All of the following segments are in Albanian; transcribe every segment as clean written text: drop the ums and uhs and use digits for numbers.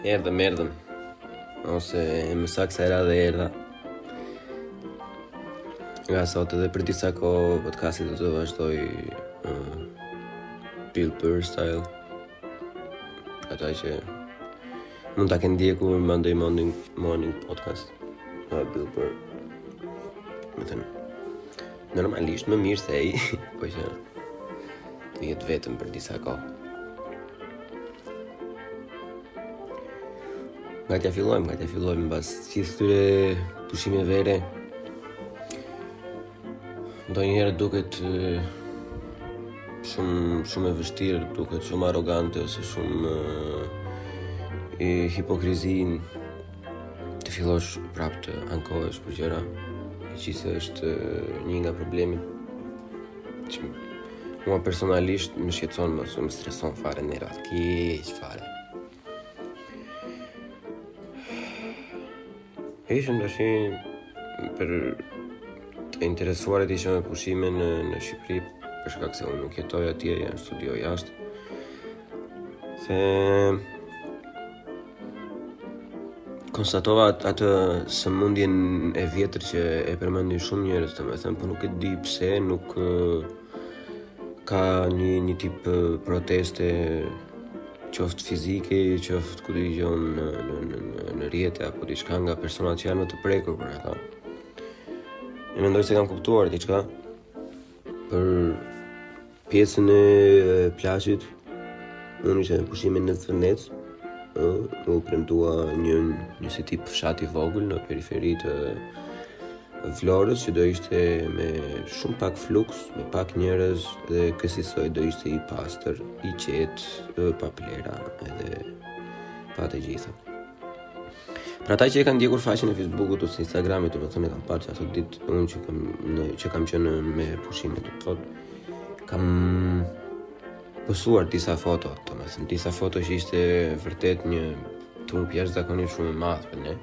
Erdhëm. Ose më saktë se era dhe erdha. Nga sot edhe për disa kohë podcasti do të vazhdoj Bill Burr style. Ata që mund ta kenë ndjekur Monday morning podcast Bill Burr. Më thënë, normalisht më mirë se ai, po që të jetë vetëm për disa kohë. Nga t'ja fillojmë mbas gjithë këtyre pushimeve vere. Ndonjëherë duket shumë e vështirë, duket shumë arrogante ose shumë e hipokrizin të fillosh prapë të ankohesh për gjëra, që është një nga problemet që mua personalisht më shqetëson, më streson fare në rat, keq fare. Ishëm tash për të interesuarit ishëm me pushime në Shqipëri, për shkak se unë nuk jetoj atje, jam studioj jashtë. Se konstatova atë sëmundjen e vjetër që e përmendin shumë njerëz, domethënë, po nuk e di pse nuk ka një tip proteste, qoftë fizike, qoftë ku dëgjon në rrjete apo diçka nga personat që janë më të prekur për ata. E mendoj se kam kuptuar diçka për pjesën e plazhit. Unë isha në pushime në Zvënec, u premtua një si tip fshat i vogël në periferi të Florës, që do ishte me shumë pak fluks, me pak njerëz, dhe kësaj do ishte i pastër, i qetë, pa plera, edhe pa të gjitha. Për ata që e kanë ndjekur faqen e Facebookut ose Instagramit, domethënë kam parë që ato ditë unë që kam qenë me pushime të thotë, kam postuar disa foto, domethënë disa foto që ishte vërtet një trup jashtëzakonisht shumë i madh për ne.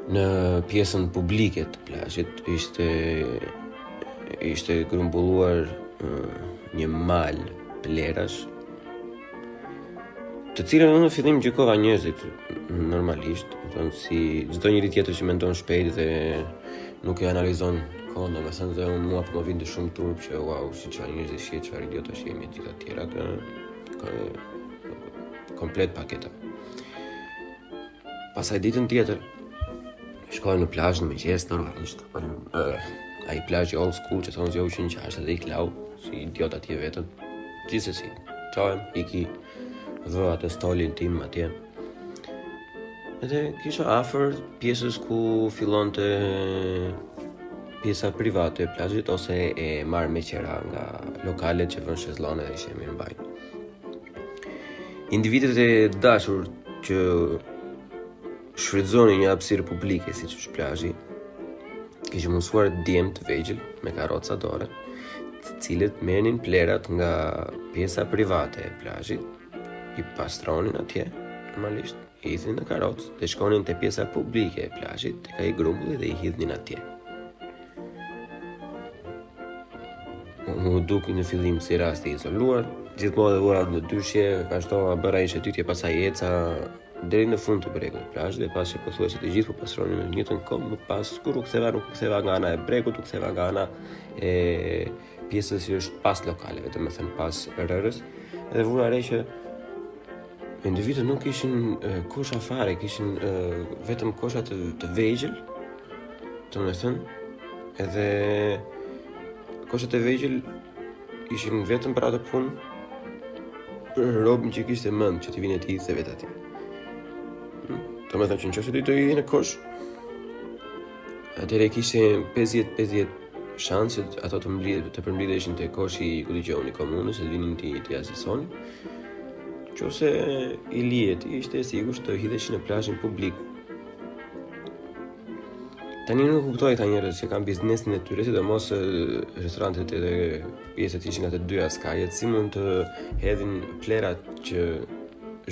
Në pjesën publike të plazhit ishte grumbulluar një mal plerash, të cilën në fillim gjykova njerëzit normalisht, thonë si çdo njeri tjetër që mendon shpejt dhe nuk e analizon kohën, domethënë dhe mua po më vinte shumë turp që wow, si çfarë njerëz shihet, çfarë idiotash jemi të tjera, komplet paketa. Pastaj ditën tjetër shkoj në plazh në mëngjes normalisht. Ai plazhi old school që thonë që në qashtë dhe i klau, si idiot atje vetëm. Gjithsesi, çojm, iki, vë atë stolin tim atje. Edhe kisha afër pjesës ku fillonte pjesa private e plazhit, ose e marr me qera nga lokalet që vënë shezllone dhe ishin mirë mbajtur. Individët e dashur që shfrytëzoni një hapësirë publike siç është plazhi, kishin mësuar djem të vegjël me karroca dore, të cilët merrnin plerat nga pjesa private e plazhit, i pastronin atje, normalisht, i hidhnin në karrocë dhe shkonin te pjesa publike e plazhit, tek ai grumbulli, dhe i hidhnin atje. Mu duk në fillim si rast i izoluar, gjithmonë dhe vura në dyshje, vazhdova bëra një shëtytje, pastaj eca deri në fund të bregut plazh, dhe pas që pothuajse të gjithë po pastronin në një njëjtën kohë, më pas kur u ktheva nga ana e bregut, u ktheva nga ana e pjesës që është pas lokaleve, domethënë pas rrërës, dhe vura re që individët nuk kishin kosha fare, kishin vetëm kosha të vegjël, domethënë, edhe koshat e vegjël ishin vetëm për atë punë, për robën që kishte mend që të vinë të hidhte vetë atje. Domethënë që nëse ti do i në kosh, atëherë kishte 50-50 shanse ato të përmblidheshin te koshi ku dëgjoni komunës, të vinin të asistonin. Nëse i lihet, ishte e sigurt të hidheshin në plazhin publik. Tani nuk kuptoj këta njerëz që kanë biznesin e tyre, sidomos restorantet edhe pjesët që ishin nga të dyja skajet, si mund të hedhin plerat që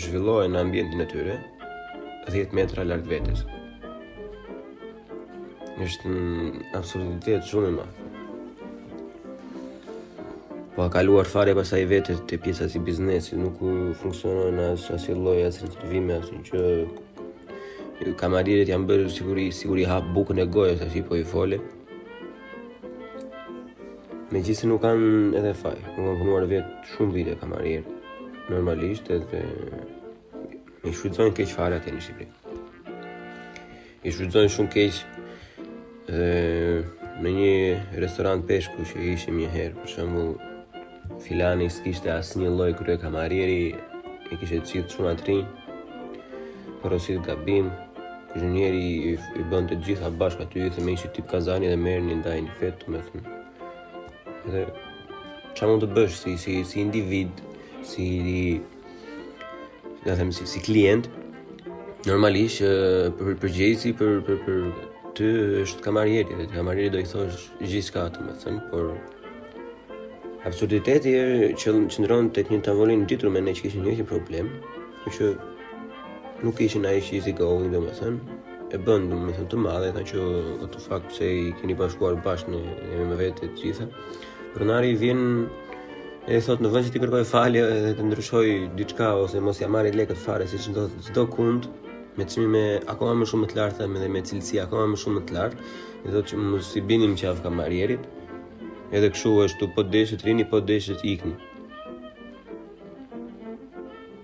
zhvillohen në ambientin e tyre 10 metra larg vetes. Është një absurditet shumë i madh. Po ka kaluar fare pasaj vetë te pjesa si biznesi, nuk funksionon asnjë lloj asertivimi, asnjë që kamarierët janë bërë siguri hap bukën e gojës tash po I fole. Megjithëse nuk kanë edhe faj, nuk kanë punuar vetë shumë vite kamarierë, normalisht edhe I shfrytëzojnë keq fare atë në Shqipëri. I shfrytëzojnë shumë keq dhe në një restorant peshku që ishim një herë, për shembull, filani s'kishte asnjë lloj krye kamarieri, I kishte qitë shumë atrinj, porosit gabim, kuzhinieri I bënte të gjitha bashkë aty, dhe me ishte tip kazani dhe merrnin ndajnë vetë, me thënë. Edhe çfarë mund të bësh si individ, si klient, normalisht përgjegjësi për ty është kamarieri, dhe kamarieri do I thosh gjithçka, domethënë, por absurditeti qëndron tek një tavolinë ngjitur me ne që kishin një problem, që nuk ishin ai që easy going, domethënë, e bën domethënë të madhe, tha që ato fakt se I keni bashkuar bashkë me vetë të gjitha. Pronari vjen e thot në vend që ti kërkoj falje dhe të ndryshoj diçka ose mos ja marrë lekët fare siç ndodh çdo kund, me çmime akoma më shumë të larta dhe me cilësi akoma më shumë të lartë, I thotë që mos I binim qaf kamarierit. Edhe kështu është, po deshet rini, po deshet ikni.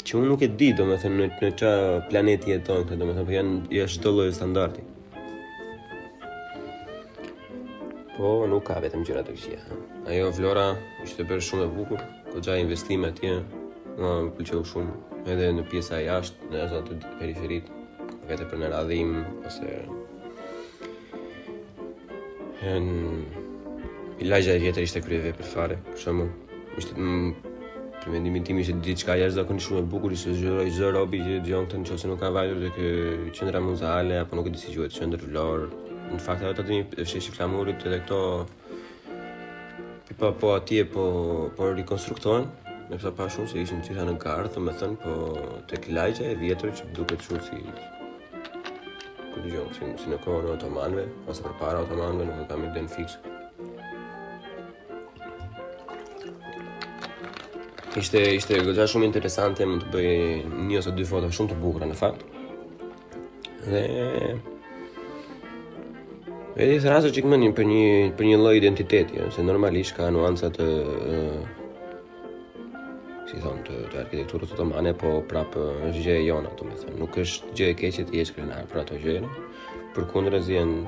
Që unë nuk e di, domethënë në qa planeti jetojnë këta, domethënë, po janë çdo lloj standardi. Po nuk ka vetëm gjëra të këqija. Ajo Vlora ishte bërë shumë e bukur, goxha investime atje, më pëlqeu shumë, edhe në pjesa jashtë, në ato periferit, vete për në radhim ose Lagja e vjetër ishte kryevepër fare, për shembull, ishte për mendimin tim ishte diçka jashtëzakonisht shumë e bukur, ishte çdo robi që dëgjonte nëse nuk ka vajtur tek qendra muzeale apo nuk e di si quhet, qendër Vlor. Në fakt ato tani fsheshi Flamurit edhe këto po atje po rikonstruktohen, me sa pa shumë se ishin gjitha në gardh, domethënë, po tek lagja e vjetër që duket shumë si ku dëgjon, si në kohën e otomanëve ose përpara otomanëve, nuk e kam iden fiks. Ishte goxha shumë interesante, mund të bëj një ose dy foto shumë të bukura në fakt. Dhe Edhe thraso që këmënin për një lloj identiteti, se normalisht ka nuanca të të arkitekturës otomane, po prapë është gjë e jona, domethënë, nuk është gjë e keqe të jesh krenar për ato gjëra. Përkundër janë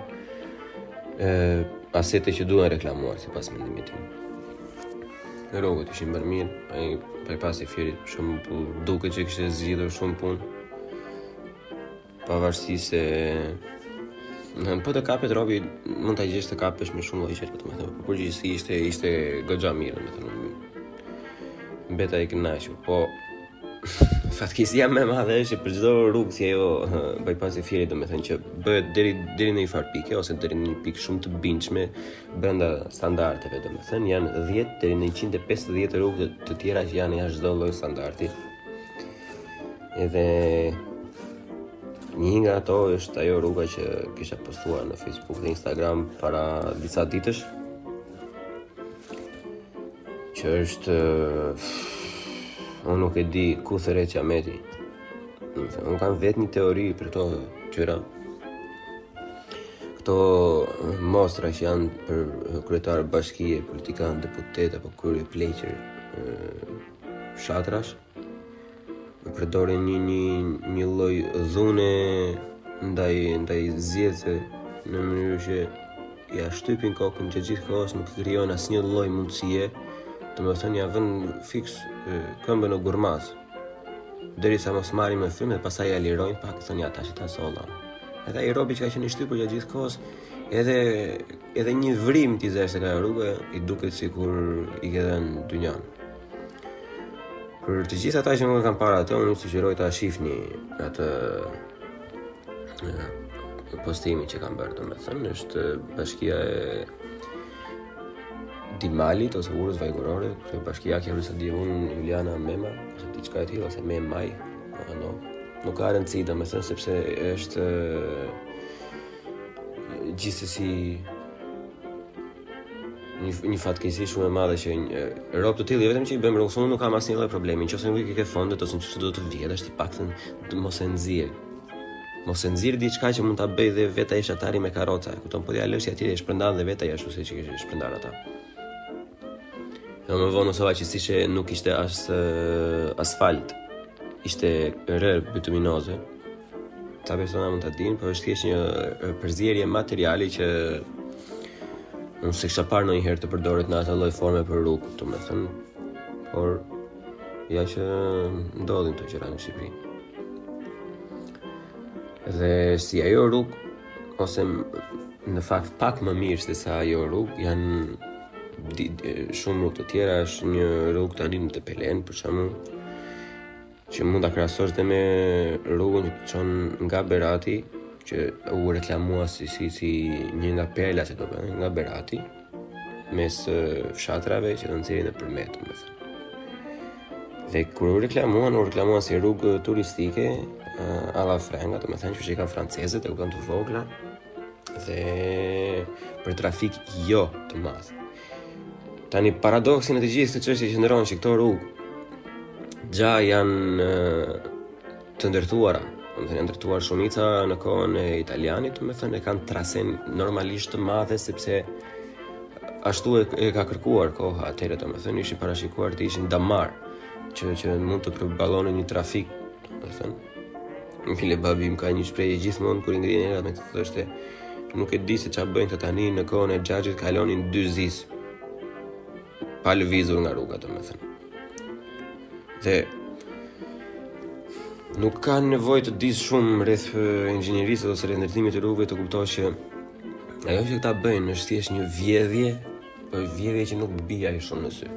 asete që duhen reklamuar sipas mendimit tim. Rrogët ishin bërë mirë, ai pas I Fierit për shembull duket që kishte zgjidhur shumë punë. Pavarësisht se po të kapet robi, mund ta gjesh të kapesh me shumë lloj gjëra, domethënë, por përgjithësi ishte goxha mirë, domethënë. Mbeta I kënaqur, po fatkeqësia më e madhe është për çdo rrugë si ajo bypass I Fierit, domethënë që bëhet deri në një farë pike ose deri në një pikë shumë të bindshme brenda standardeve, domethënë janë 10 deri në 150 rrugë të tjera që janë jashtë çdo lloj standardi. Edhe një nga ato është ajo rruga që kisha postuar në Facebook dhe Instagram para disa ditësh, që është unë nuk e di ku thërret Qameti. Unë kam vetë një teori për këto gjëra. Këto mostra që janë për kryetarë bashkie, politikanë, deputet apo krye pleqër, fshatrash, përdorin një lloj dhune ndaj zgjedhësve në mënyrë që ja shtypin kokën që gjithkohës nuk krijon asnjë lloj mundësie, domethënë ja vën fiks këmbën në gurmaz, derisa mos marrin me frymë dhe pastaj ja lirojnë pak, thonë ja tash ta solla. Edhe ai robi që ka qenë I shtypur gjatë gjithë kohës, edhe një vrim t'i zesh ka rrugë, I duket sikur I ke dhënë dynjan. Për të gjithë ata që nuk e kanë parë atë, unë sugjeroj ta shihni atë postimin që kanë bërë, domethënë, është bashkia e Dimalit ose Urës Vajgurore, bashkia që sa di unë Juliana Mema, ose diçka e tillë, ose Memaj, nuk ka rëndësi, domethënë, sepse është gjithsesi një fatkeqësi shumë e madhe që rob të tillë vetëm që i bëjmë rrugë, unë nuk kam asnjë lloj problemi. Nëse nuk i ke fondet ose nëse do të vjedhësh, të paktën mos e nxirr. Mos e nxirr diçka që mund ta bëj dhe vetë ai shatari me karroca. Kupton, po ja lësh atje e shpërndan dhe vetë ashtu siç i shpërndar ata. Më vonë ose që ishte nuk ishte as asfalt. Ishte rrë bituminoze. Ta persona mund ta dinë, por është thjesht një përzierje materiali që unë se kisha parë ndonjëherë të përdoret në atë lloj forme për rrugë, domethënë, por ja që ndodhin këto gjëra në Shqipëri. Dhe si ajo rrugë, ose në fakt pak më mirë se sa ajo rrugë, janë shumë rrugë të tjera. Është një rrugë tani në Tepelen, për shembull, që mund ta krahasosh dhe me rrugën që çon nga Berati, që u reklamua si një nga perlat që do bëhen nga Berati, mes fshatrave që do nxjerrin nëpër met, domethënë. Dhe kur u reklamuan si rrugë turistike, alla frenga, domethënë që i kanë francezët, e kupton, të vogla, dhe për trafik jo të madh. Tani paradoksi në të gjithë këtë çështje që ndron që këto rrugë gja janë të ndërtuara, domethënë janë ndërtuar shumica në kohën e italianit, domethënë e kanë trasen normalisht të madhe sepse ashtu e ka kërkuar koha atëherë, domethënë ishin parashikuar të ishin damar që mund të përballonin një trafik, domethënë. Mile babi më ka një shprehje gjithmonë kur i ngrihen erat me të thoshte, nuk e di se ç'a bëjnë këta tani, në kohën e xhaxhit kalonin 2 zis pa lëvizur nga rruga, domethënë. Dhe nuk kanë nevojë të disë shumë rreth inxhinierisë ose rreth ndërtimit të rrugëve të kuptosh që ajo që këta bëjnë është thjesht një vjedhje që nuk bija shumë në sy.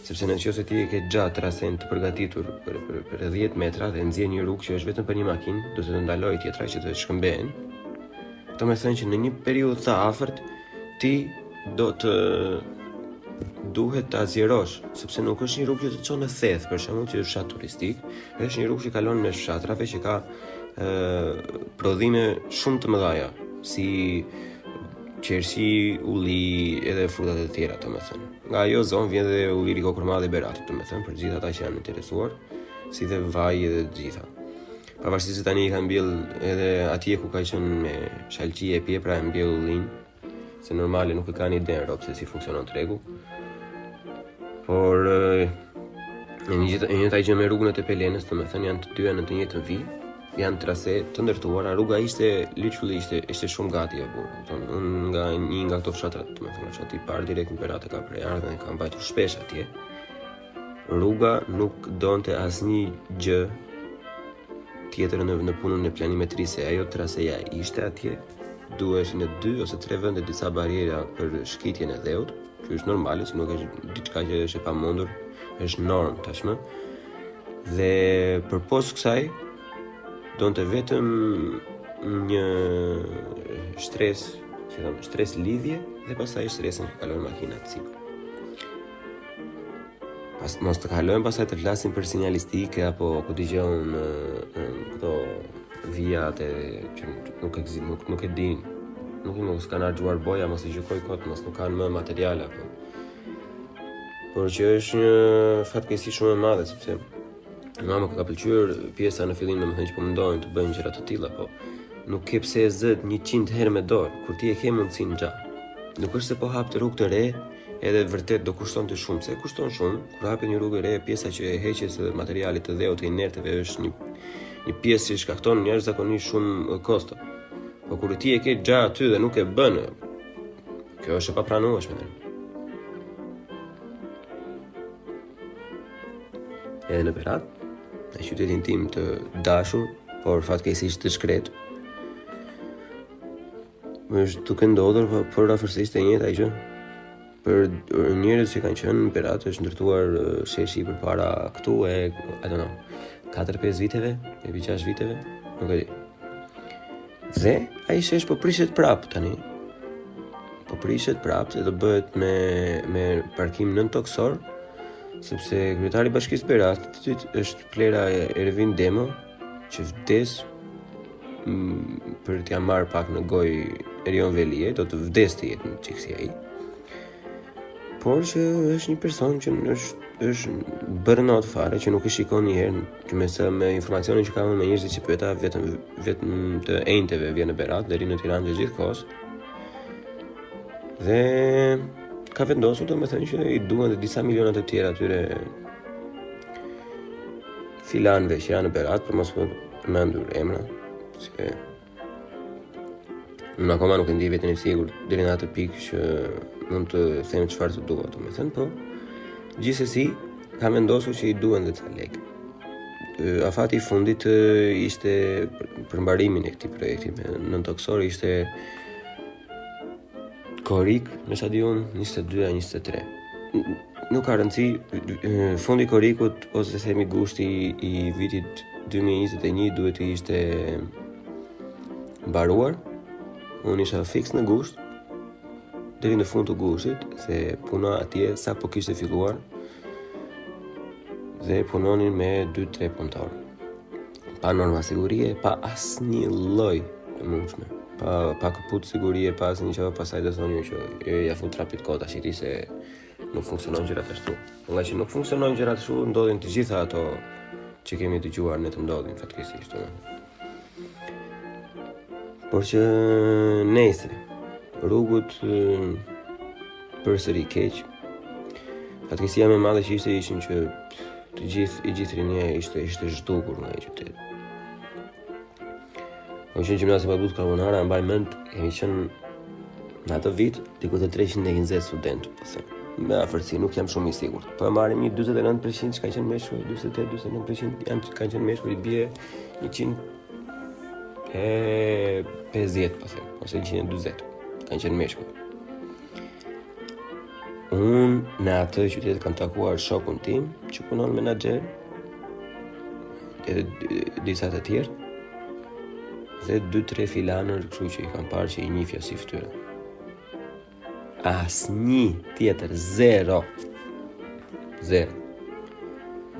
Sepse nëse ti e ke gjatë trasen të përgatitur për 10 metra dhe nxjerr një rrugë që është vetëm për një makinë, do të ndalojë tjetra që të shkëmbehen. Këtë më thënë që në një periudhë të afërt ti duhet ta zgjerosh, sepse nuk është një rrugë që të çon në theth, për shembull, që është fshat turistik, është një rrugë që kalon mes fshatrave që ka prodhime shumë të mëdha, si qershi, ulli edhe frutat e tjera, domethënë. Nga ajo zonë vjen dhe ulliri kokormadh i Beratit, domethënë, për gjithë ata që janë interesuar, si dhe vaj edhe të gjitha. Pavarësisht se tani i kanë mbjell edhe atje ku ka qenë me shalqie e pjepra e mbjell ullin, se normale nuk e kanë ide rob se si funksionon tregu. Por në njëta gjë me rrugën e Tepelenës, domethënë janë të dyja në të njëjtën vijë, janë trase të ndërtuara. Rruga ishte shumë gati e burr. Unë nga një nga këto fshatra, domethënë fshati i parë direkt në Berat e ka prerë dhe ka mbajtur shpesh atje. Rruga nuk donte asnjë gjë tjetër në punën e planimetrisë, ajo traseja ishte atje. Duheshin 2 ose 3 vende disa barriera për shkitjen e dheut, që është normale, se nuk është diçka që është e pamundur, është normë tashmë. Dhe përpos kësaj donte vetëm një stres lidhje dhe pastaj stresin që kalojnë makinat sipër. Mos të kalojmë pastaj të flasim për sinjalistikë apo ku dëgjon këto vijat që nuk e din. Nuk s'kan harxuar boja, mos i gjykoj kot, mos nuk kanë më materiale apo. Por që është një fatkeqësi shumë e madhe sepse mama ka pëlqyer pjesa në fillim, domethënë që po mundojnë të bëjnë gjëra të tilla, po nuk ke pse e zët 100 herë me dorë kur ti e ke mundsinë gjatë. Nuk është se po hap të rrugë të re, edhe vërtet do kushtonte shumë, se kushton shumë. Kur hapet një rrugë e re, pjesa që e heqjes së materialit të dheut të inerteve është një pjesë që shkakton jashtëzakonisht shumë kosto. Po kur ti e ke gjatë aty dhe nuk e bën, kjo është e papranueshme. Edhe në Berat, në qytetin tim të dashur, por fatkeqësisht të shkret, është duke ndodhur por afërsisht e njëjta gjë. Për njerëz që kanë qenë në Berat është ndërtuar sheshi përpara këtu e 4-5 viteve, mbi 6 viteve, nuk e di. Dhe ai shesh po prishet prap tani. Po prishet prap se do bëhet me parkim nën toksor, sepse kryetari i Bashkisë Beratit është plera Ervin Demo, që vdes për t'ja marrë pak në gojë Erion Velie, do të vdes të jetë në çiksi ai. por që është një person që është bërënat fare, që nuk e shikon njëherë, që me informacionin që kam me njerëzit që pyeta vetëm të enjteve vjen në Berat, deri në Tiranë që gjithkohës. Dhe ka vendosur domethënë që i duan dhe disa milionat të tjera atyre filanëve që janë në Berat, për mos përmendur emra, se unë akoma nuk e ndi veten e sigurt deri në atë pikë që mund të them çfarë të dua, domethënë, po gjithsesi ka vendosur që i duan dhe ca lekë. Afati i fundit ishte për mbarimin e këtij projekti me 9 oksor, ishte korik në stadion 22-23. Nuk ka rëndësi, fundi i korikut ose themi gushti i vitit 2021 duhet të ishte mbaruar. Unë isha fiks në gusht deri në fund të gushtit, se puna atje sa po kishte filluar dhe punonin me 2-3 punëtorë. Pa norma sigurie, pa asnjë lloj të mundshme. Pa kaput sigurie, pa asnjë gjë, pastaj do thonë që ja fut trapit kota shiti se nuk funksionon gjërat ashtu. Nga që nuk funksionon gjërat ashtu, ndodhin të gjitha ato që kemi dëgjuar ne të ndodhin fatkeqësisht. Por që nejse, rrugut përsëri keq. Fatkeqësia më e madhe që ishin që i gjithë rinia ishte zhdukur nga qyteti. Kemi qenë gjimnazi Babut Carbonara, mbaj mend, kemi qenë në atë vit diku të 320 studentë, po them. Me afërsi, nuk jam shumë i sigurt. Po e marrim një 49% që kanë qenë meshkuj, 48-49% kanë qenë meshkuj, i bie 150, po them, ose 140 kanë qenë meshkuj. Unë në atë qytet kam takuar shokun tim që punon menaxher, edhe disa të tjerë, dhe 2-3 filanër, kështu që i kam parë që i njifja si fytyra. Asnjë tjetër, zero.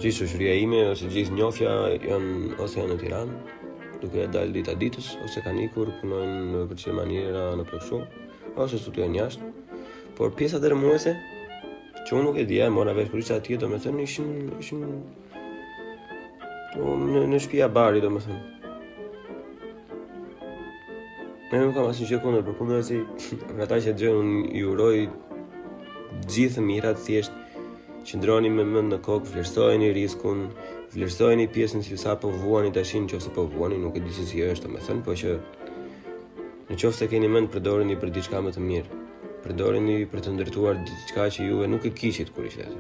Gjithë shoqëria ime ose gjithë njofja janë në Tiranë, duke dalë dita ditës, ose kanë ikur, punojnë në përqe maniera në plëkshu, ose studiojnë jashtë. Por pjesat e rëmuese, që unë nuk e dija, mora vesh për isha atje, do me thënë, ishin në shtëpia bari, do me thënë. Ne nuk kam asnjë gjë kundër, por kundër si për ata që gjën unë i uroj gjithë mirat, thjesht qëndroni me mend në kokë, vlerësojeni riskun, vlerësojeni pjesën si sa po vuani tashin, nëse po vuani, nuk e di se si është, domethënë, po që nëse keni mend përdorini për diçka më të mirë. Përdorini për të ndërtuar diçka që juve nuk e kishit kur ishte aty.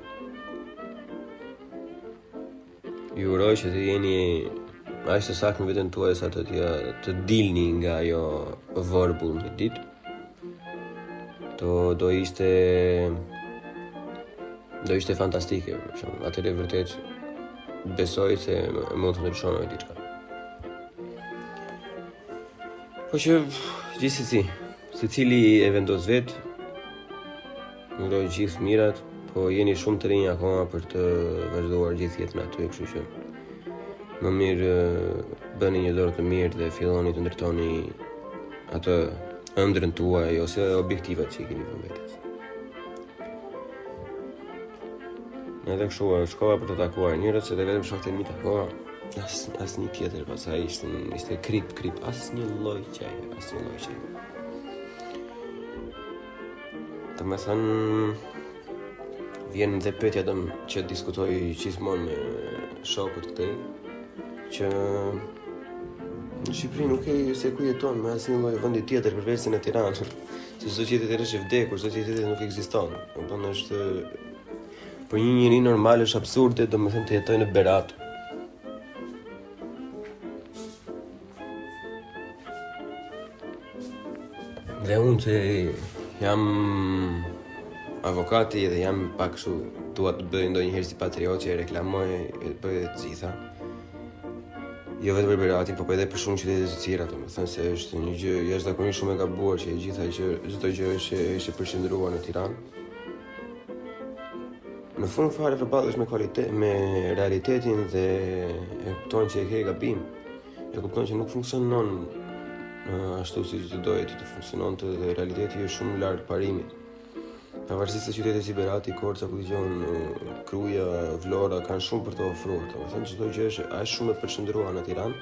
Ju uroj që të jeni aq të saktë në veten tuaj sa të dilni nga ajo vorbull në ditë. Do ishte fantastike, për shembull. Atëherë vërtet besoj se mund të ndryshonoj diçka. Po që gjithsesi, secili e vendos vet, uroj gjithë mirat, po jeni shumë të rinj akoma për të vazhduar gjithë jetën aty, kështu që më mirë bëni një dorë të mirë dhe filloni të ndërtoni atë ëndrrën tuaj ose objektivat që i keni vënë vetes. Edhe kështu shkova për të takuar njerëz, edhe vetëm shokët e mi takova, asnjë tjetër, pastaj ishte krip, asnjë lloj qeje. Domethënë vjen dhe pyetja që diskutoj gjithmonë me shokët këtej, që në Shqipëri nuk e se ku jeton me asnjë lloj vendi tjetër përveç se në Tiranë, se çdo qytet tjetër është i vdekur, çdo qytet tjetër nuk ekziston. Domethënë është për një njeri normal është absurde, domethënë të jetojë në Berat. Dhe unë që jam avokati dhe jam pak kështu, dua të bëj ndonjëherë si patriot që e reklamoj e bëj të gjitha. Jo vetëm për Beratin, por edhe për shumë qytete të tjera, domethënë se është një gjë jashtëzakonisht shumë e gabuar që çdo gjë është përqendruar në Tiranë. Në fund fare përballesh me realitetin dhe e kupton që e ke gabim. E kupton që nuk funksionon ashtu siç të doje të funksiononte dhe realiteti është shumë larg parimit. pavarësisht se qytete si Berati, Korça, ku dëgjon Kruja, Vlora kanë shumë për të ofruar. Domethënë çdo gjë është aq shumë e përqendruar në Tiranë,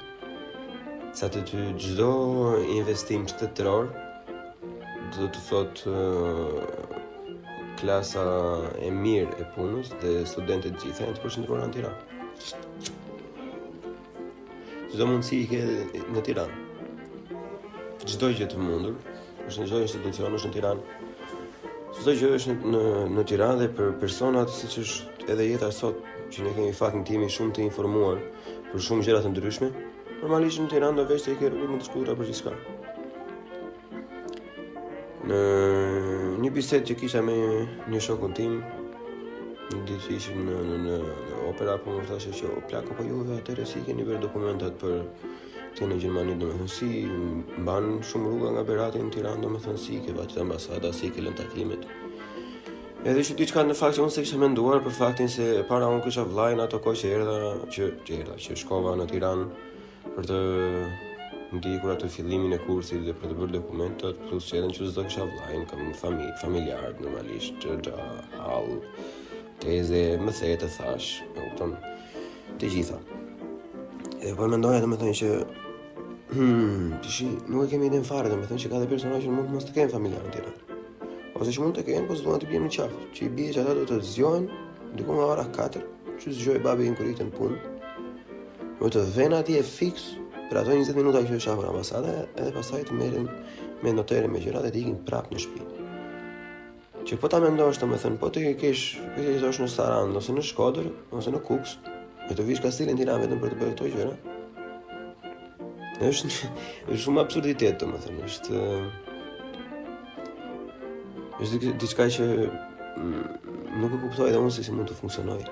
sa të ty çdo investim shtetëror do të thotë klasa e mirë e punës dhe studentët gjithë janë të përqendruar në Tiranë. Çdo mundësi i ke në Tiranë. Çdo gjë të mundur është në çdo institucion është në Tiranë. Çdo gjë është në Tiranë dhe për personat siç është edhe jeta sot, që ne kemi faktin timi shumë të informuar për shumë gjëra të ndryshme, normalisht në Tiranë do vesh të ke rrugë më të shkurtra për gjithçka. Në një bisedë që kisha me një shokun tim, një ditë që ishim në opera, po më thashë që o plako, po juve atëherë si keni bërë dokumentat për të në Gjermani, domethënë si mban shumë rruga nga Berati në Tiranë, domethënë si ke vajtë ambasada, si ke lënë takimet. Edhe që diçka në fakt që unë se kisha menduar për faktin se para unë kisha vllajën ato kohë që shkova në Tiranë për të ndikur atë fillimin e kursit dhe për të bërë dokumentat, plus që edhe në që s'do kisha vllajën, kam familjar normalisht, xhaxha, hall, teze, më the të thash, e kupton, të gjitha. E po mendoja domethënë që nuk e kemi idem fare, domethënë që ka dhe persona që mund mos të kenë familjar në Tiranë. Ose që mund të kenë, po s'duan të bjen në qafë, që i bie që ata do të zgjohen diku nga ora 4, që zgjoj babi në kuritë në punë. Do të vjen atje fiks për ato 20 minuta që është hapur ambasada, edhe pastaj të merren me notere me gjëra dhe të ikin prapë në shtëpi. Që po ta mendosh domethënë, po të kesh jetosh në Sarandë ose në Shkodër ose në Kuks, e të vish Kastilën në Tiranë vetëm për të bërë këto gjëra. Është shumë absurditet domethënë, është diçka që nuk e kuptoj edhe unë se si mund të funksionoj.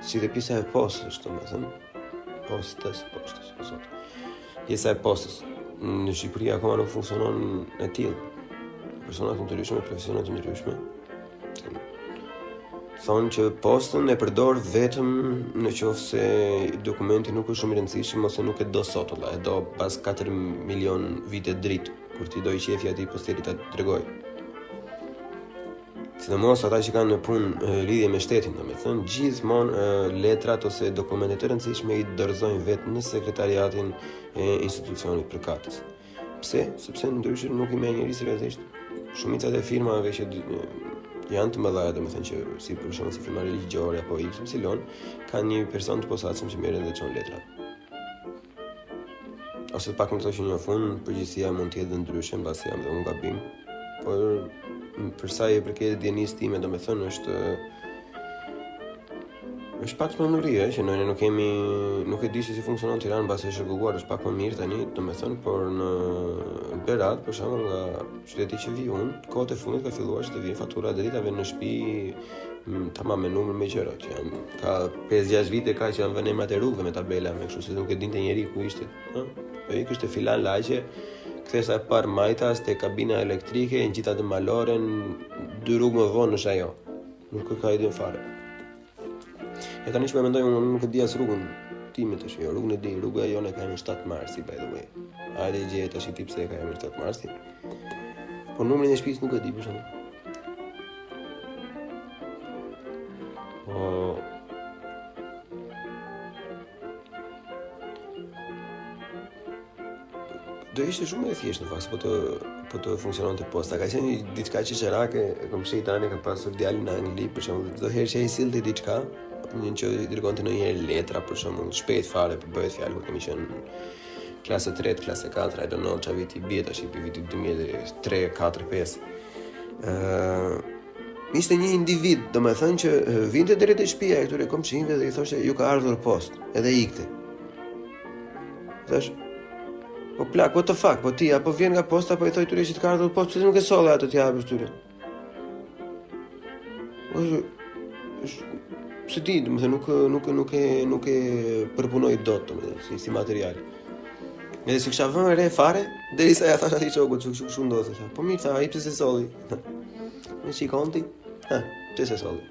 Si dhe pjesa e postës, domethënë, postës, pjesa e postës në Shqipëri akoma nuk funksionon e tillë. Persona të ndryshme, profesione të ndryshme thonë që postën e përdor vetëm në qoftë se dokumenti nuk është shumë i rëndësishëm ose nuk e do sot, e do pas 4 milion vite dritë, kur ti do i qefi atij posterit ta tregoj. Sidomos ata që kanë në punë lidhje me shtetin, domethënë gjithmonë letrat ose dokumentet e rëndësishme i dorëzojnë vetë në sekretariatin e institucionit përkatës. Pse? Sepse ndryshe nuk i merr njëri seriozisht. Shumicat e firmave që janë të mëdha, domethënë që si për shembull si firma religjore apo XY, kanë një person të posaçëm që merr dhe çon letrat. Ose pak më të që një fund, përgjithësia mund të jetë ndryshe, mbasi jam dhe unë gabim, por për sa i përket dienisë time, domethënë është pak më ndryshë, që ne nuk e di se si funksionon Tiranë, mbasi është rregulluar, është pak më mirë tani, domethënë, por në Berat, për shembull, nga qyteti që vi unë, kohët e fundit ka filluar që të vijnë fatura dritave në shtëpi, tamam me numër me gjëra, që janë ka 5-6 vite ka që janë vënë emrat e rrugëve me tabela, me kështu se nuk e dinte njeri ku ishte, ëh? Po ikësh te filan lagje, kthesa e parë Majtas te kabina elektrike, në gjitha të Maloren, 2 rrugë më vonë është ajo. Nuk ka ide fare. E tani që me mendoj, unë nuk e di as rrugën time tash, jo, rrugën e di, rruga jone ka emrin 7 Marsi, by the way. Hajde gjeje tash i tip se ka emrin 7 Marsi. Po numrin e shtëpisë nuk e di për shembull. Po do ishte shumë e thjeshtë në fakt, po të funksiononte posta. Ka qenë diçka qesharake, kom shih tani ka pasur djalin në Angli, për shembull, çdo herë që ai sillte diçka, një që i dërgonte ndonjëherë letra, për shembull, shpejt fare për bëhet fjalë kur kemi qenë klasë 3, klasë 4, I don't know çfarë viti bie tash, viti 2003, 4, 5. Ishte një individ, domethënë që vinte deri te shtëpia e këtyre komshinëve dhe I thoshte ju ka ardhur post, edhe ikte. Thash, po plak, what the fuck, po ti apo vjen nga posta apo I thoj tyre që të ka ardhur post, pse nuk e solle ato t'ja hapësh tyre? Se di, domethënë nuk e përpunoj dot, domethënë si material. Edhe si kisha vënë re fare, derisa ja thash atij çokut, kështu ndodhte. Po mirë, tha, ai pse se solli? Me shikonti? Pse se solli?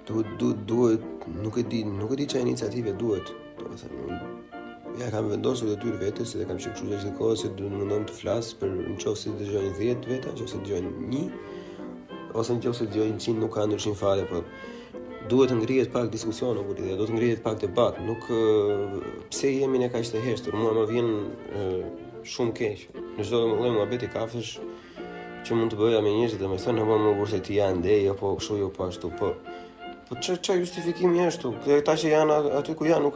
Do duhet, nuk e di çfarë iniciative duhet. Domethënë, ja kam vendosur detyrë vetes dhe kam qenë kështu gjatë kohës se do mundom të flas për nëse dëgjojnë 10 veta, nëse dëgjojnë 1 ose nëse dëgjojnë 100 nuk ka ndryshim fare, po duhet të ngrihet pak diskusion apo lidhje, do të ngrihet pak debat, nuk pse jemi ne kaq të heshtur. Mua më vjen shumë keq. Në çdo lloj muhabeti kafesh që mund të bëja me njerëzit, domethënë apo më kurse ti janë ndej apo kështu jo po ashtu, po çfarë justifikimi është këtu? Këta që janë aty ku janë nuk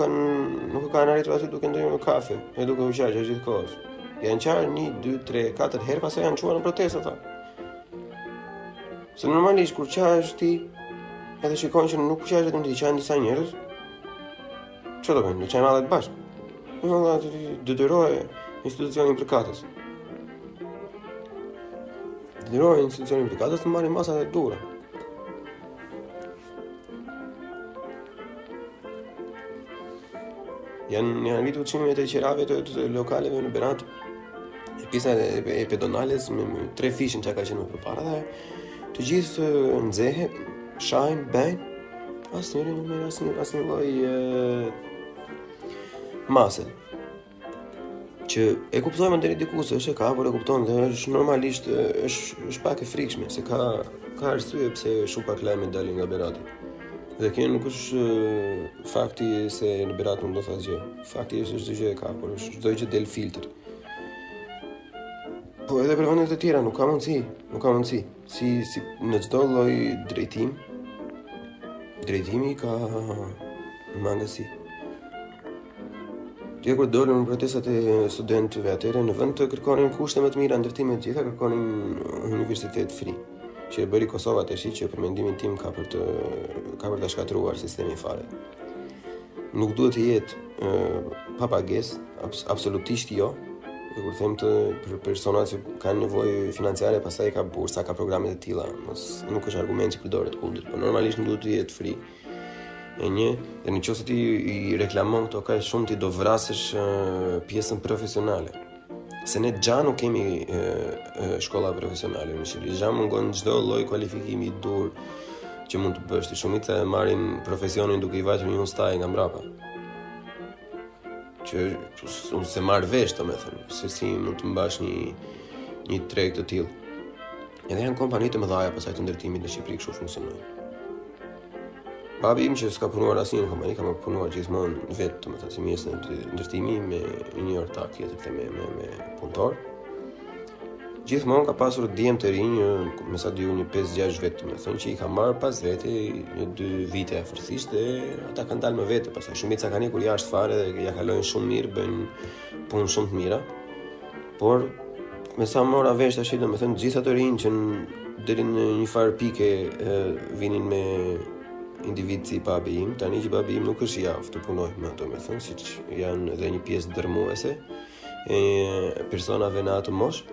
kanë arritur aty duke ndonjë në kafe, e duke u qarë gjithë kohës. Janë qarë 1, 2, 3, 4 herë pastaj janë çuar në protestë ata. Se normalisht kur qahesh ti, edhe shikojnë që nuk qahesh vetëm ti, qahen disa njerëz. Çfarë do bëjnë? Do qahen edhe bashkë. Detyrohej institucioni përkatës. Detyrohej institucioni përkatës të marrë masat e dura. Janë rritur çmimet e qerave të lokaleve në Berat, pjesa e pedonales me 3 fishin që ka qenë më përpara dhe të gjithë nxehen, shajnë, bëjnë, asnjëri nuk merr asnjë lloj mase. Që e kuptojmë deri diku se është e kapur, e kupton dhe është normalisht është pak e frikshme se ka arsye pse shumë pak lajme dalin nga Berati. Dhe kjo nuk është fakti se në Berat nuk do të asgjë. Fakti është çdo gjë e kapur, është çdo gjë del filtr. Po edhe për vendet e tjera nuk ka mundësi. Si në çdo lloj drejtimi ka mangësi. Dhe kur dolën në protestat e studentëve atëherë në vend të kërkonin kushte më të mira ndërtime të gjitha, kërkonin universitet free. Që e bëri Kosova të shi që për mendimin tim ka për të shkatruar sistemi fare. Nuk duhet të jetë pa pagesë, absolutisht jo. Dhe kur them për personat që kanë nevojë financiare, pastaj ka bursa, ka programe të tilla, nuk është argument që përdoret kundër, por normalisht nuk duhet të jetë free. Dhe nëse ti i reklamon këto kaq shumë, ti do vrasësh pjesën profesionale. Se ne gja nuk kemi shkolla profesionale në Shqipëri. Gja mungon çdo lloj kualifikimi i dur që mund të bësh. Shumica e marrin profesionin duke i vajtur një ustaj nga mbrapa. Që unë se marr vesh, domethënë, se si mund të mbash një treg të tillë. Edhe janë kompani të mëdha pasaj të ndërtimit në Shqipëri kështu funksionojnë. Babi im që s'ka punuar asnjë në kompani, ka punuar gjithmonë vetë, domethënë si mjes në ndërtimi me një ortak tjetër me punëtor. Gjithmonë ka pasur djem të rinj, me sa diu një 5-6 vjet, domethënë që i ka marrë pas vete një 2 vite afërsisht dhe ata kanë dalë me vete, pastaj shumica kanë ikur jashtë fare dhe ja kalojnë shumë mirë, bëjnë punë shumë të mira. Por me sa mora vesh tash, domethënë gjithë ato rinj që deri në një farë pike vinin me individ si babi im, tani që babi im nuk është i aftë të punoj me ato, me thënë, siç janë edhe një pjesë dërmuese e personave në atë moshë,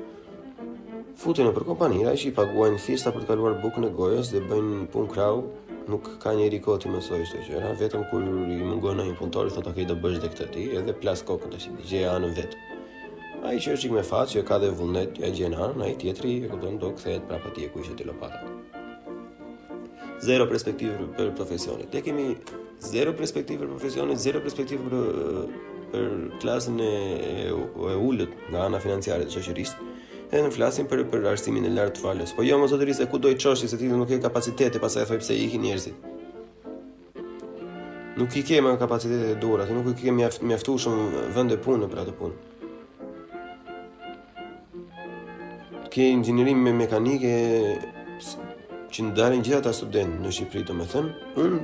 futen në për kompanira që i paguajnë thjeshta për të kaluar bukën e gojës dhe bëjnë punë krau, nuk ka njeri kohë të mësoj çdo gjëra, vetëm kur i mungon një punëtor, thotë okay, do bësh dhe këtë ti, edhe plas kokën tash, gjej anën vet. Ai që është me fat, që ka dhe vullnet, ja gjen anën, ai tjetri e kupton do kthehet prapë atje ku ishte ti lopata. Zero perspektivë për profesionit. Ne kemi zero perspektivë për profesionit, zero perspektivë për klasën e ulët nga ana financiare të shoqërisë. Edhe në flasim për arsimin e lartë të falës. Po jo, mos zotërisë, ku do i çoshi se ti nuk ke kapacitete, pastaj thoj pse ikin njerëzit. Nuk i ke më kapacitete të dura, ti nuk i ke mjaftueshëm vende pune për atë punë. Ke inxhinierim me mekanike që ndalin gjithë ata studentë në Shqipëri, domethënë, unë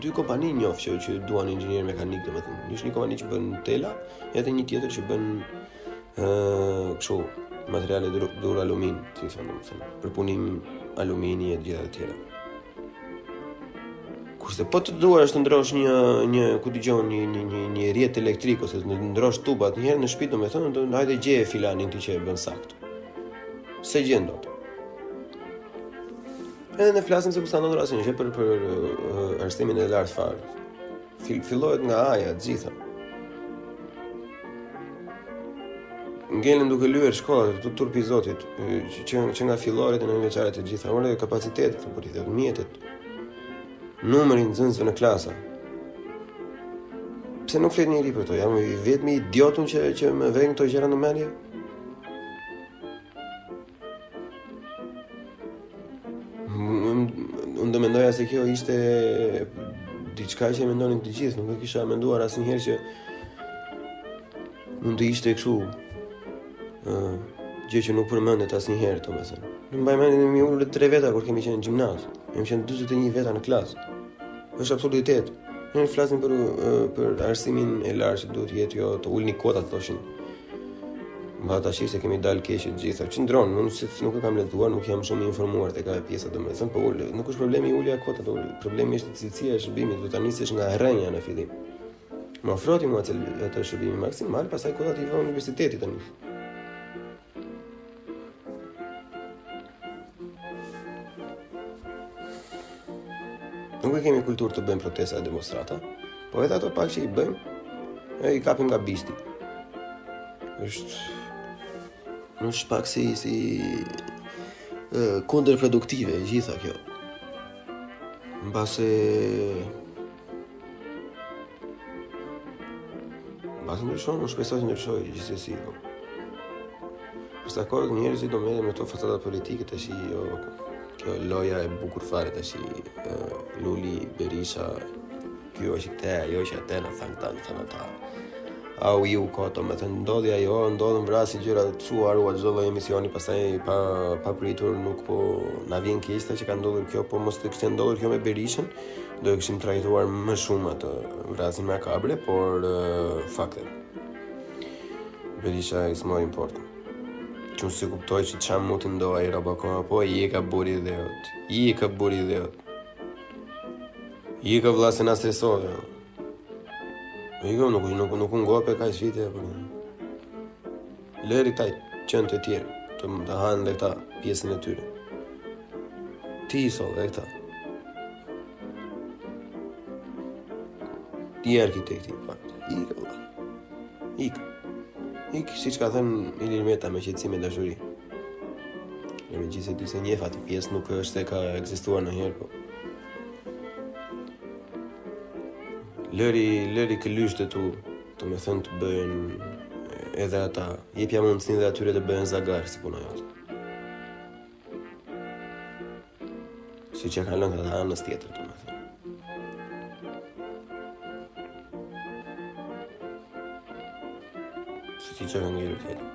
dy kompani njoh që duan inxhinier mekanik, domethënë. Është një kompani që bën tela, edhe një tjetër që bën kështu materiale dur alumin, si thonë, domethënë, për punim alumini e gjithë të tjera. Kurse po të duash të ndrosh një ku dëgjon një rrjet elektrik ose të ndrosh tubat një herë në shtëpi, domethënë, hajde gjeje filanin ti që e bën saktë. Se gjen dot. Edhe ne flasim se ku sa ndodhur asnjë për arsimin e lartë fare. Fillohet nga A-ja të gjitha. Ngelen duke lyer shkollat të turpizotit që nga filloret e në veçare të gjitha, ore kapacitetet të politet, mjetet, numërin nxënësve në klasa. Pse nuk flet njëri për to? Jam I vetmi idiotun që më vjen këto gjëra në mendje? Unë do mendoja se kjo ishte diçka që mendonin të gjithë, nuk e kisha menduar asnjëherë që mund të ishte kështu gjë që nuk përmendet asnjëherë, domethënë. Nuk mbaj mendjen mi ulur 3 veta kur kemi qenë në gjimnaz. Kemi qenë 41 veta në klasë. Është absurditet. Ne flasim për arsimin e lartë që duhet jetë, jo të ulni kotat thoshin. Mba tash se kemi dalë keq të gjitha. Qëndron, unë se nuk e kam lexuar, nuk jam shumë I informuar tek ajo pjesa, domethënë, po nuk është problemi ulja kotat, problemi është cilësia e shërbimit, do ta nisësh nga rrënja në fillim. Më ofroti mua atë shërbim maksimal, pastaj kotat I vënë universitetit tani. Nuk e kemi kulturë të bëjmë protesta e demonstrata, po edhe ato pak që I bëjmë, I kapim nga bisti. Është pak si kundërproduktive gjitha kjo. Mbase ndryshon, unë shpresoj që ndryshoj gjithsesi. Për sa kohë njerëzit do merren me to facadat politike tash, jo kjo loja e bukur fare tash, Luli, Berisha, kjo është këtë, ajo që atë na thanë ata. Au ju koto, me thënë ndodhi ajo, ndodhën vrasi gjëra të çuarua çdo lloj emisioni, pastaj pa pritur nuk po na vjen keq që ka ndodhur kjo, po mos të kishte ndodhur kjo me Berishën, do e kishim trajtuar më shumë atë vrasin makabre, por fakte. Berisha is more important. Që unë se kuptoj që çam mund të ndoa I roba koma, po I ka buri dheut. I ka vlase na stresove. Nuk ngope ka shvite. Lëri këta qënë të tjerë, të hanë dhe këta pjesën e tyre. Ti so dhe këta. Ti arkitekti, Ik, si që ka thënë Ilir Meta me qetësim e dashuri. Me gjithë se ty se njef ati pjesë nuk është e ka ekzistuar në herë, po. Lëri këllyshtë e tu, të me thënë të bëjnë edhe ata, jepja mundësin dhe atyre të bëjnë zagar si puna jote. Si që ka lënë të anës tjetër, të me thënë. Si që ka ngejrë tjetër.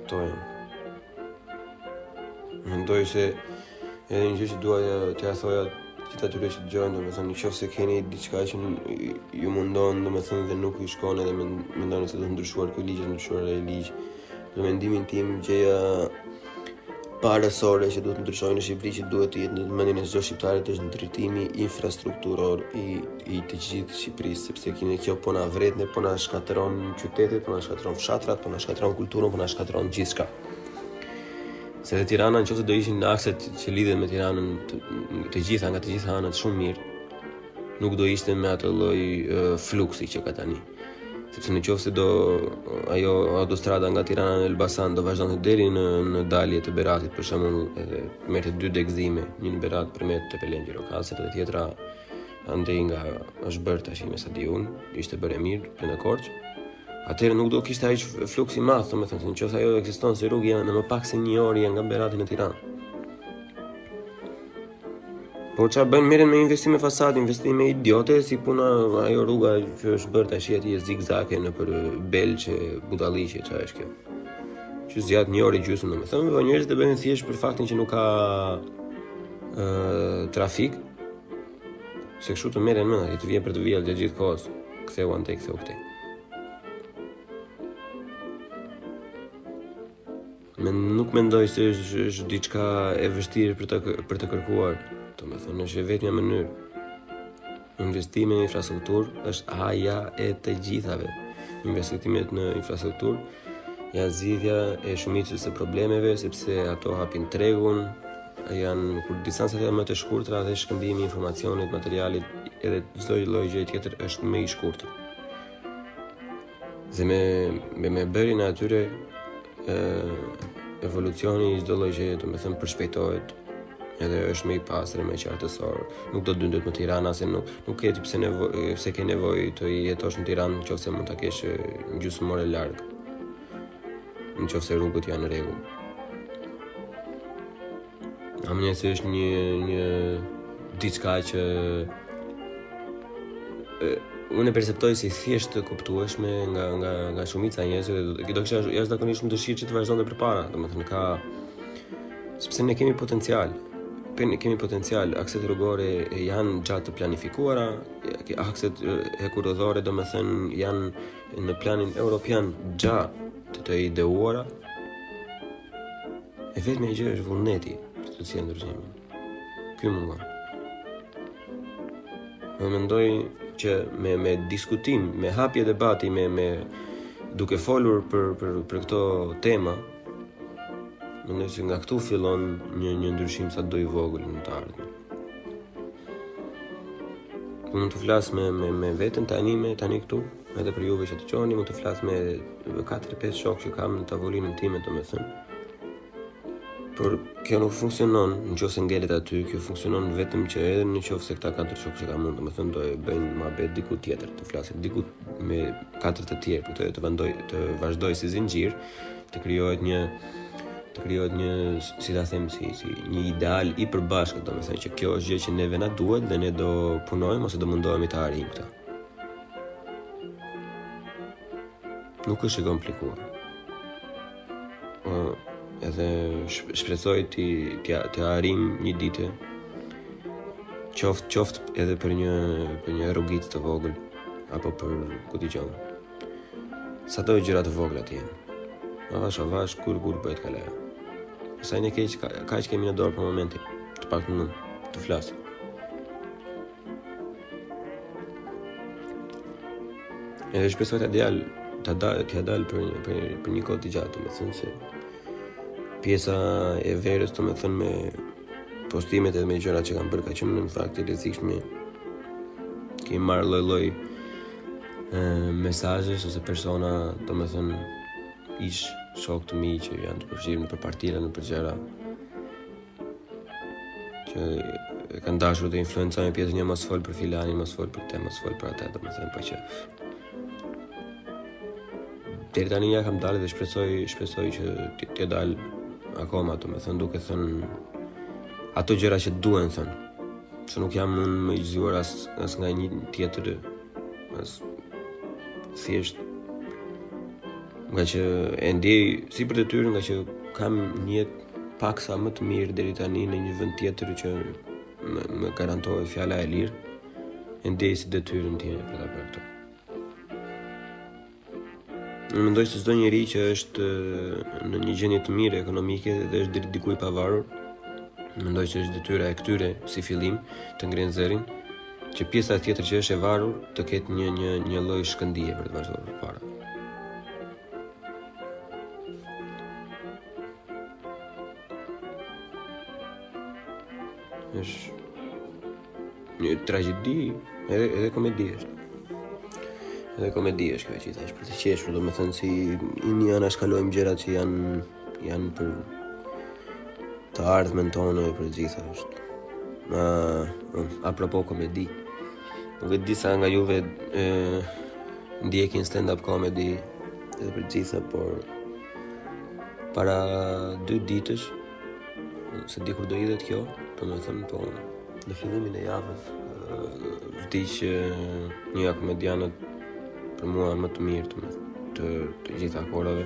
To e. Mendoj se edhe një gjë që duaj t'ja thoja gjithë atyre që dëgjojnë, domethënë nëse se keni diçka që ju mundon, domethënë dhe nuk ju shkon edhe mendoni se do të ndryshuar ky ligj, ndryshuar ai ligj. Në mendimin tim gjëja parësore që duhet të ndryshojnë në Shqipëri, që duhet të jetë në mendjen e çdo shqiptarit, është ndërtimi infrastrukturor I të gjithë Shqipërisë, sepse kjo po na vret, po na shkatëron qytetet, po na shkatëron fshatrat, po na shkatëron kulturën, po na shkatëron gjithçka. Se dhe Tirana nëse do ishin akset që lidhen me Tiranën të gjitha nga të gjitha anët shumë mirë, nuk do ishte me atë lloj fluksi që ka tani. Sepse nëse ajo autostrada nga Tirana në Elbasan do vazhdonte deri në dalje të Beratit, për shembull, edhe merrte 2 degëzime, një në Berat përmet të Pelengji Rokasit dhe tjetra andej nga është bërë tash me sa di unë, ishte bërë mirë në Korçë. Atëherë nuk do kishte ai fluks I madh, domethënë, se nëse ajo ekziston se rrugë janë në më pak se 1 orë nga Berati në Tiranë. Po çfarë bën, merren me investime fasad, investime idiote, si puna ajo rruga që është bërë tash aty zigzake nëpër Belçë, budalliqe, çfarë është kjo? Që zgjat 1 orë gjysmë, domethënë, po njerëzit e bëjnë thjesht për faktin që nuk ka trafik. Se kështu të merren mend, aty të vjen për të vjedhur gjatë gjithë kohës. Ktheu ante, ktheu këtej. Nuk mendoj se është diçka e vështirë për të kërkuar, domethënë është vetëm një mënyrë. Investimi në infrastrukturë është haja e të gjithave. Investimet në infrastrukturë janë zgjidhja e shumicës së problemeve, sepse ato hapin tregun, janë kur distancat janë më të shkurtra dhe shkëmbimi I informacionit, materialit edhe çdo lloj gjë tjetër është më I shkurtër. Dhe me bërin e atyre evolucioni I çdo lloj gjëje, domethënë përshpejtohet edhe është më i pastër, më i qartësor. Nuk do dyndet më Tirana, se nuk ke ti pse ke nevojë të jetosh në Tiranë nëse mund ta kesh gjysmore larg. Nëse rrugët janë në rregull. Amnesi është një diçka që unë e perceptoj si thjesht të kuptueshme nga shumica e njerëzve, që do kisha jashtëzakonisht shumë dëshirë që të vazhdonte përpara, domethënë sepse ne kemi potencial. Akset rrugore janë gjatë të planifikuara, akset hekurudhore domethënë janë në planin europian gjatë të ideuara. E vetmja gjë është vullneti të cilën ndryshimin. Ky mungon. Më mendoj që me diskutim, me hapje debati, me duke folur për këto tema, mendoj se nga këtu fillon një ndryshim sa do i vogël në të ardhmen. Mund të flas me veten tani këtu, edhe për juve që dëgjoni, mund të flas me 4-5 shokë që kam në tavolinën time, domethënë. Por kjo nuk funksionon nëse ngelet aty, kjo funksionon vetëm që edhe nëse këta 4 shokë që kam mund, domethënë do e bëjnë mohabet diku tjetër, të flasin diku me 4 të tjerë, për të vazhdoj si zinxhir, të krijohet një si ta them si një ideal i përbashkët, domethënë që kjo është gjë që neve na duhet dhe ne do punojmë ose do mundohemi ta arrijmë këtë. Nuk është e komplikuar. Edhe shpresoj të arrijm një ditë, qoftë edhe për një rrugicë të vogël apo për ku dëgjon. Sado gjëra të vogla të jenë. Avash kur bëhet kalaja. Sa ne kaq kemi në dorë për momentin, të paktën të flas. Edhe shpresoj t'ia dal për një kohë të gjatë, domethënë se pjesa e verës, domethënë me postimet edhe me gjërat që kanë bërë ka qenë në fakt e rrezikshme. Kemi marrë lloj mesazhesh ose persona, domethënë ish shokë të mi që janë të përfshirë në partira, në gjëra që e kanë dashur të influencojnë pjesën, mos fol për filanin, mos fol për këtë, mos fol për atë, domethënë po që deri tani ja kam dalë dhe shpresoj që t'ja dal akoma, domethënë duke thënë ato gjëra që duhen thënë, se nuk jam unë më i zgjuar as nga një tjetër, as thjesht nga që e ndjej si për detyrë, nga që kam një jetë paksa më të mirë deri tani në një vend tjetër që më garantohet fjala e lirë, e ndjej si detyrën time për ta bërë këtë. Unë mendoj se çdo njeri që është në një gjendje të mirë ekonomike dhe është diku i pavarur, mendoj që është detyra e këtyre si fillim të ngrenë zërin, që pjesa tjetër që është e varur të ketë një lloj shkëndije për të vazhduar përpara. Është një tragjedi, edhe komedi është. Edhe komedi është kjo që i thash, për të qeshur, domethënë si një anashkalojmë gjërat që janë për të ardhmen tonë e për gjitha është. Apropo komedi, nuk e di sa nga juve ndjekin stand-up comedy edhe për gjitha, por para 2 ditësh, se dikur do idhet kjo, domethënë po në fillimin e javës vdiq një nga komedianët për mua më të mirë të gjitha kohërave.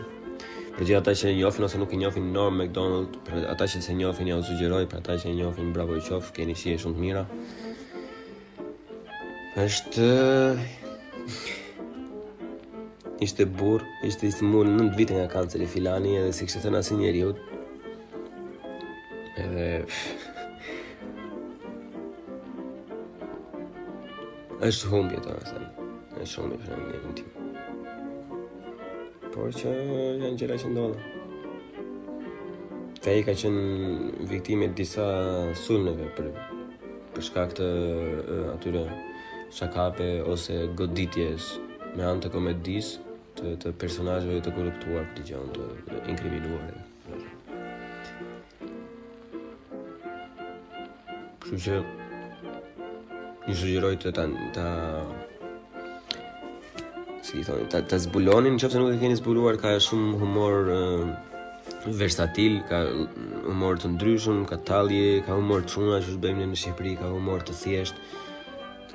Për gjithë ata që e njohin ose nuk e njohin Norm Macdonald, për ata që se njohin ja u sugjeroj, për ata që e njohin bravo i qofsh, keni shije shumë të mira. Ishte burr, ishte i smur 9 vite nga kanceri filani, edhe si kishte thënë asnjë njeriu. Edhe është humbje të thënë. Është shumë në tim. Por që janë gjëra që ndodhen. Ai ka qenë viktime disa sulmeve për shkak të atyre shakape ose goditjes me anë të komedisë të personazheve të korruptuar, të inkriminuar. Kështu që ju sugjeroj ta zbulonin, nëse nuk e keni zbuluar, ka shumë humor versatil, ka humor të ndryshëm, ka tallje, ka humor çuna që bëjmë në Shqipëri, ka humor të thjesht,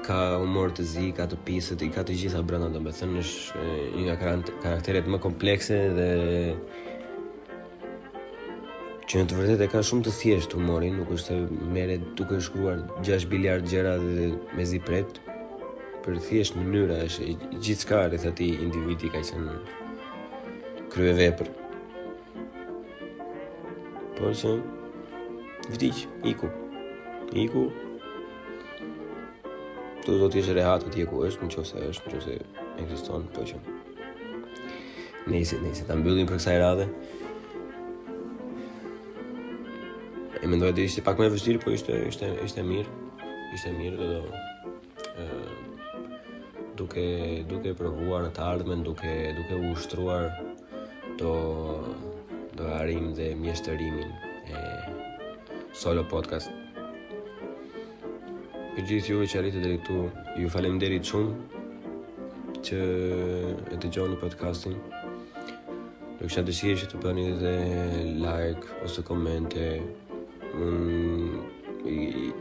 ka humor të zi, ka të pisët, i ka të gjitha brenda, domethënë është një nga karakteret më komplekse dhe që në të vërtetë e ka shumë të thjesht humorin, nuk është se merret duke shkruar 6 biliard gjëra dhe mezi pret, për thjesht mënyra është gjithçka rreth atij individi ka qenë kryevepër. Po që vdiq, iku. Do të jesh rehat atje ku është, nëse ekziston, po që. Nëse ta mbyllim për kësaj radhe. E mendoj që ishte pak më e vështirë, po ishte mirë. Ishte mirë duke provuar në të ardhmen, duke u ushtruar do arrim dhe mjeshtërimin e solo podcast. Për gjithë juve që arritët deri këtu, ju faleminderit shumë që e dëgjoni podcastin. Do kisha dëshirë që të bëni edhe like ose komente.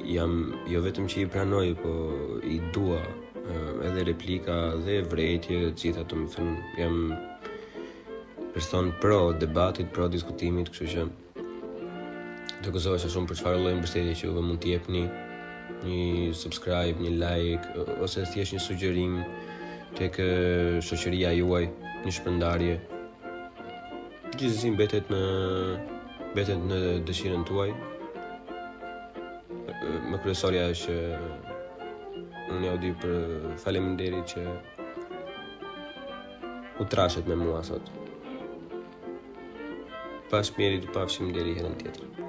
Jam jo vetëm që i pranoj, po i dua edhe replika dhe vrejtje dhe gjitha, të më thënë, jam person pro debatit, pro diskutimit, kështu që do gëzohesha shumë për çfarë lloji mbështetje që juve mund t'i jepni, një subscribe, një like, ose thjesht një sugjerim tek shoqëria juaj, një shpërndarje. Gjithsesi mbetet në dëshirën tuaj. Më kryesorja është unë ja u di për faleminderit që u trashet me mua sot. Pas mirit, pafshim deri herën tjetër.